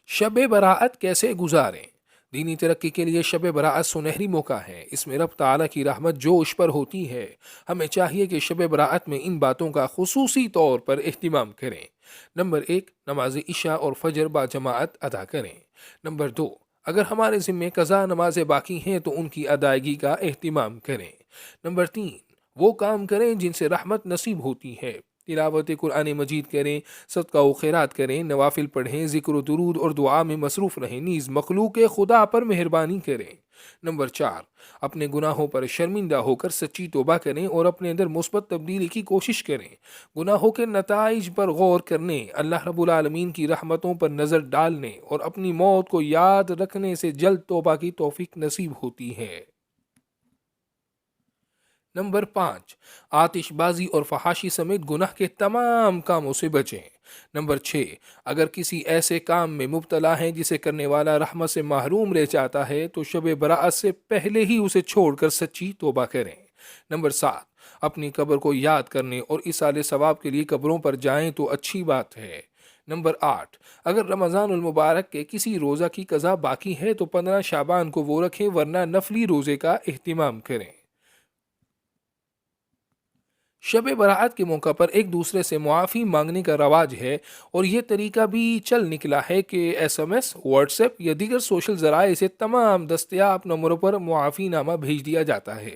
شب براعت کیسے گزاریں؟ دینی ترقی کے لیے شب براعت سنہری موقع ہے۔ اس میں رب تعالیٰ کی رحمت جوش پر ہوتی ہے۔ ہمیں چاہیے کہ شب براعت میں ان باتوں کا خصوصی طور پر اہتمام کریں۔ نمبر 1، نماز عشاء اور فجر با جماعت ادا کریں۔ نمبر 2، اگر ہمارے ذمے قضا نمازیں باقی ہیں تو ان کی ادائیگی کا اہتمام کریں۔ نمبر 3، وہ کام کریں جن سے رحمت نصیب ہوتی ہے۔ تلاوت قرآن مجید کریں، صدقہ و خیرات کریں، نوافل پڑھیں، ذکر و درود اور دعا میں مصروف رہیں، نیز مخلوق خدا پر مہربانی کریں۔ نمبر 4، اپنے گناہوں پر شرمندہ ہو کر سچی توبہ کریں اور اپنے اندر مثبت تبدیلی کی کوشش کریں۔ گناہوں کے نتائج پر غور کرنے، اللہ رب العالمین کی رحمتوں پر نظر ڈالنے اور اپنی موت کو یاد رکھنے سے جلد توبہ کی توفیق نصیب ہوتی ہے۔ نمبر 5، آتش بازی اور فحاشی سمیت گناہ کے تمام کاموں سے بچیں۔ نمبر 6، اگر کسی ایسے کام میں مبتلا ہیں جسے کرنے والا رحمت سے محروم رہ جاتا ہے تو شب براعت سے پہلے ہی اسے چھوڑ کر سچی توبہ کریں۔ نمبر 7، اپنی قبر کو یاد کرنے اور ایصال ثواب کے لیے قبروں پر جائیں تو اچھی بات ہے۔ نمبر 8، اگر رمضان المبارک کے کسی روزہ کی قضا باقی ہے تو 15 شعبان کو وہ رکھیں، ورنہ نفلی روزے کا اہتمام کریں۔ شب براعت کے موقع پر ایک دوسرے سے معافی مانگنے کا رواج ہے، اور یہ طریقہ بھی چل نکلا ہے کہ S M S, WhatsApp یا دیگر سوشل ذرائع سے تمام دستیاب نمبروں پر معافی نامہ بھیج دیا جاتا ہے۔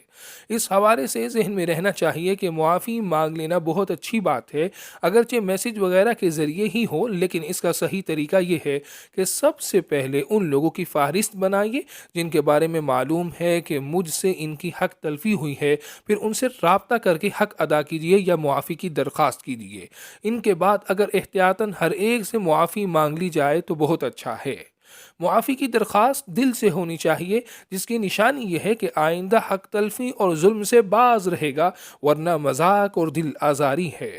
اس حوالے سے ذہن میں رہنا چاہیے کہ معافی مانگ لینا بہت اچھی بات ہے، اگرچہ میسج وغیرہ کے ذریعے ہی ہو، لیکن اس کا صحیح طریقہ یہ ہے کہ سب سے پہلے ان لوگوں کی فہرست بنائیے جن کے بارے میں معلوم ہے کہ مجھ سے ان کی حق تلفی ہوئی ہے، پھر ان سے رابطہ کر کے حق ادا کیجیے یا معافی کی درخواست کیجیے۔ ان کے بعد اگر احتیاطاً ہر ایک سے معافی مانگ لی جائے تو بہت اچھا ہے۔ معافی کی درخواست دل سے ہونی چاہیے، جس کی نشانی یہ ہے کہ آئندہ حق تلفی اور ظلم سے باز رہے گا، ورنہ مذاق اور دل آزاری ہے۔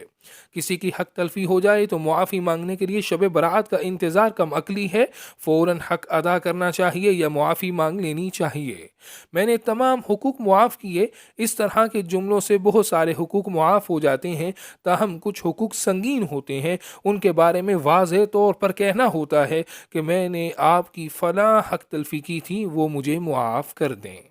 کسی کی حق تلفی ہو جائے تو معافی مانگنے کے لیے شب براعت کا انتظار کم عقلی ہے، فوراً حق ادا کرنا چاہیے یا معافی مانگ لینی چاہیے۔ میں نے تمام حقوق معاف کیے، اس طرح کے جملوں سے بہت سارے حقوق معاف ہو جاتے ہیں، تاہم کچھ حقوق سنگین ہوتے ہیں، ان کے بارے میں واضح طور پر کہنا ہوتا ہے کہ میں نے آپ کی فلاں حق تلفی کی تھی، وہ مجھے معاف کر دیں۔